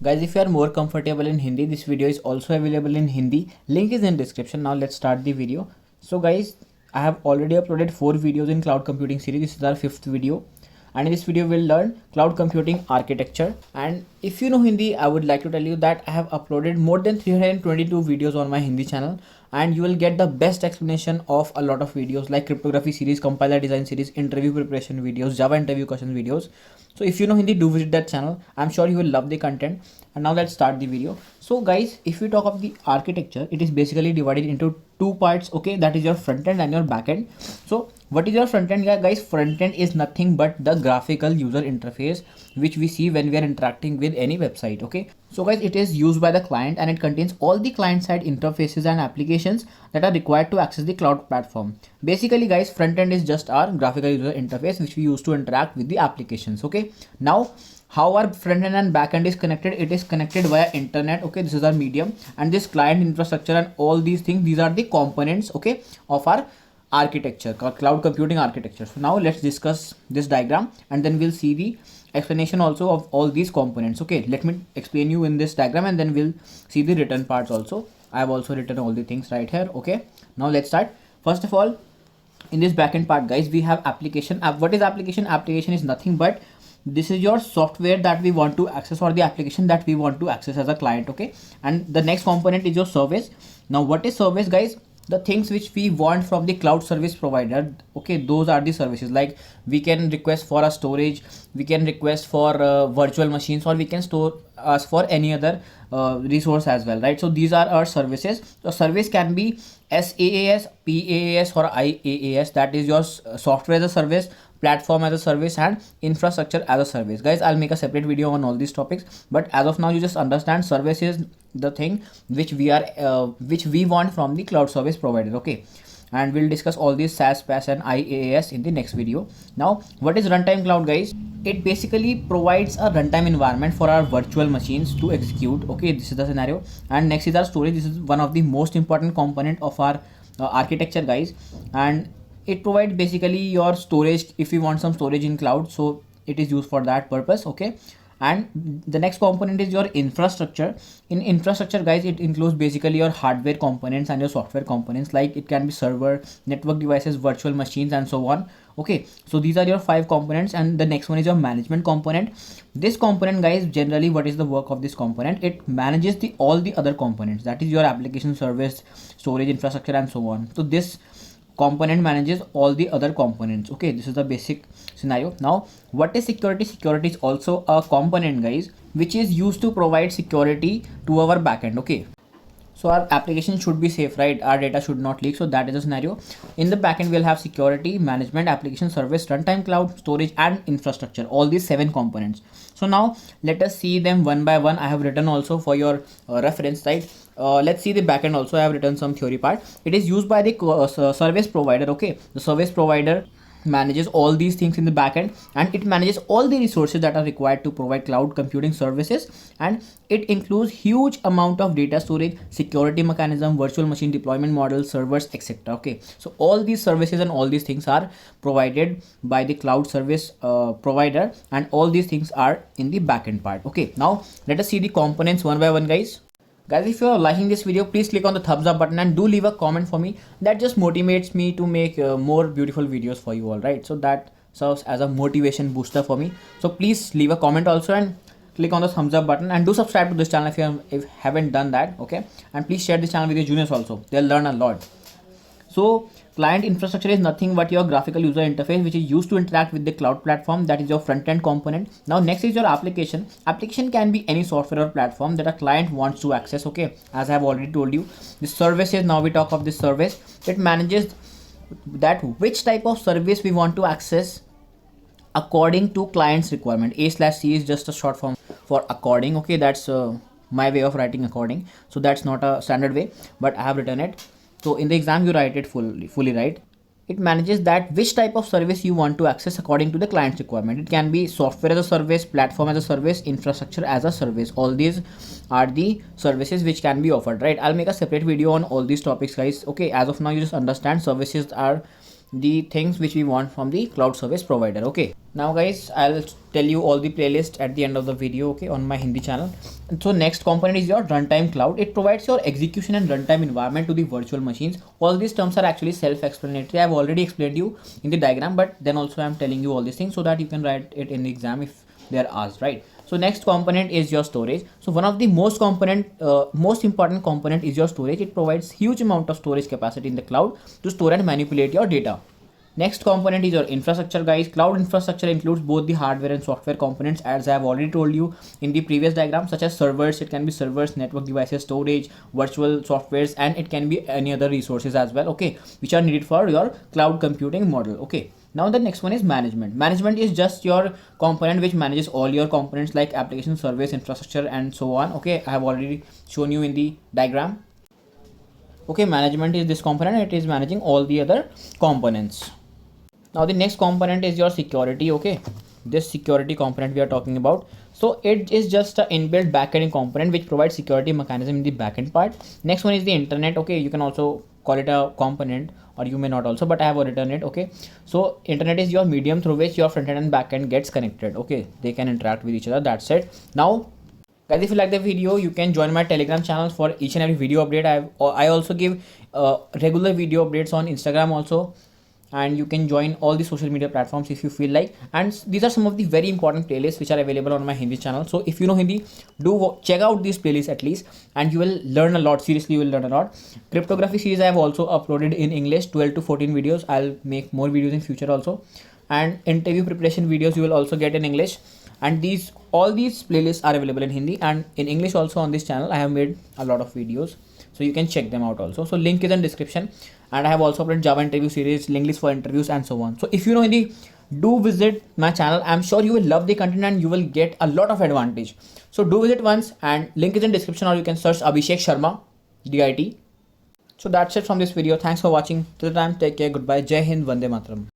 Guys, if you are more comfortable in Hindi, this video is also available in Hindi. Link is in description. Now let's start the video. So guys, I have already uploaded 4 videos in cloud computing series. This is our 5th video. And in this video, we'll learn cloud computing architecture. And if you know Hindi, I would like to tell you that I have uploaded more than 322 videos on my Hindi channel. And you will get the best explanation of a lot of videos like cryptography series, compiler design series, interview preparation videos, Java interview question videos. So if you know Hindi, do visit that channel. I'm sure you will love the content. And now let's start the video. So guys, if we talk of the architecture, it is basically divided into two parts. Okay, that is your front end and your back end. So what is your front end? Yeah guys, front end is nothing but the graphical user interface which we see when we are interacting with any website. Okay, so guys, it is used by the client and it contains all the client side interfaces and applications that are required to access the cloud platform. Basically guys, front end is just our graphical user interface which we use to interact with the applications. Okay, now how our front end and back end is connected? It is connected via internet. Okay, this is our medium, and this client infrastructure and all these things, these are the components, okay, of our architecture, cloud computing architecture. So now let's discuss this diagram and then we'll see the explanation also of all these components. Okay, let me explain you in this diagram and then we'll see the written parts also. I have also written all the things right here. Okay, now let's start. First of all, in this backend part guys, we have application. What is application? Application is nothing but this is your software that we want to access or the application that we want to access as a client. Okay, and the next component is your service. Now what is service guys? The things which we want from the cloud service provider. Okay, those are the services. Like we can request for a storage, we can request for virtual machines, or we can store ask for any other resource as well, right? So these are our services. So service can be SaaS, PaaS, or IaaS. That is your software as a service, platform as a service, and infrastructure as a service. Guys, I'll make a separate video on all these topics, but as of now you just understand service is the thing which we want from the cloud service provider. Okay, and we'll discuss all these SaaS, PaaS, and IaaS in the next video. Now what is runtime cloud guys? It basically provides a runtime environment for our virtual machines to execute. Okay, this is the scenario. And next is our storage. This is one of the most important component of our architecture guys, and it provides basically your storage if you want some storage in cloud, so it is used for that purpose. Okay, and the next component is your infrastructure. In infrastructure guys, it includes basically your hardware components and your software components, like it can be server, network devices, virtual machines, and so on. Okay, so these are your 5 components, and the next one is your management component. This component guys, generally what is the work of this component? It manages the all the other components, that is your application, service, storage, infrastructure, and so on. So this component manages all the other components. Okay, this is the basic scenario. Now what is security? Security is also a component guys which is used to provide security to our backend. Okay, so our application should be safe, right? Our data should not leak. So that is the scenario. In the backend we'll have security, management, application, service, runtime, cloud, storage, and infrastructure, all these 7 components. So now let us see them one by one. I have written also for your reference, right? Let's see the backend also. I have written some theory part. It is used by the service provider. Okay, the service provider manages all these things in the backend, and it manages all the resources that are required to provide cloud computing services, and it includes huge amount of data storage, security mechanism, virtual machine deployment models, servers, etc. Okay, so all these services and all these things are provided by the cloud service provider, and all these things are in the backend part. Okay, now let us see the components one by one guys. Guys, if you are liking this video, please click on the thumbs up button and do leave a comment for me. That just motivates me to make more beautiful videos for you all, right? So that serves as a motivation booster for me. So please leave a comment also and click on the thumbs up button, and do subscribe to this channel if you haven't done that. Okay, and please share this channel with your juniors also. They'll learn a lot. So client infrastructure is nothing but your graphical user interface which is used to interact with the cloud platform. That is your front end component. Now next is your application. Application can be any software or platform that a client wants to access. Okay, as I have already told you, the services, now we talk of this service. It manages that which type of service we want to access according to client's requirement. A/C is just a short form for according. Okay, that's my way of writing according, so that's not a standard way, but I have written it. So in the exam you write it fully right. It manages that which type of service you want to access according to the client's requirement. It can be software as a service, platform as a service, infrastructure as a service. All these are the services which can be offered, right? I'll make a separate video on all these topics guys. Okay, as of now you just understand services are the things which we want from the cloud service provider. Okay, now guys, I'll tell you all the playlist at the end of the video, okay, on my Hindi channel. And so next component is your runtime cloud. It provides your execution and runtime environment to the virtual machines. All these terms are actually self-explanatory. I've already explained you in the diagram, but then also I'm telling you all these things so that you can write it in the exam if they are asked, right? So next component is your storage. So one of the most important component is your storage. It provides huge amount of storage capacity in the cloud to store and manipulate your data. Next component is your infrastructure, guys. Cloud infrastructure includes both the hardware and software components, as I have already told you in the previous diagram, such as servers. It can be servers, network devices, storage, virtual softwares, and it can be any other resources as well, okay, which are needed for your cloud computing model. Okay, now the next one is management. Management is just your component which manages all your components like application, service, infrastructure, and so on. Okay, I have already shown you in the diagram. Okay, management is this component. It is managing all the other components. Now the next component is your security. Okay, this security component we are talking about. So it is just an inbuilt backend component which provides security mechanism in the backend part. Next one is the internet. Okay, you can also call it a component, or you may not also, but I have written it. Okay, so internet is your medium through which your front end and back end gets connected. Okay, they can interact with each other. That's it. Now guys, if you like the video, you can join my Telegram channel for each and every video update. I also give regular video updates on Instagram also, and you can join all the social media platforms if you feel like. And these are some of the very important playlists which are available on my Hindi channel. So if you know Hindi, do check out these playlists at least, and you will learn a lot. Seriously, you will learn a lot. Cryptography series I have also uploaded in English, 12 to 14 videos. I'll make more videos in future also, and interview preparation videos you will also get in English. And all these playlists are available in Hindi and in English also. On this channel I have made a lot of videos, so you can check them out also. So link is in description, and I have also uploaded Java interview series, link list for interviews, and so on. So if you know Hindi, do visit my channel. I'm sure you will love the content and you will get a lot of advantage. So do visit once, and link is in description, or you can search Abhishek Sharma DIT. So that's it from this video. Thanks for watching. Till the time, take care. Goodbye. Jai Hind. Vande Mataram.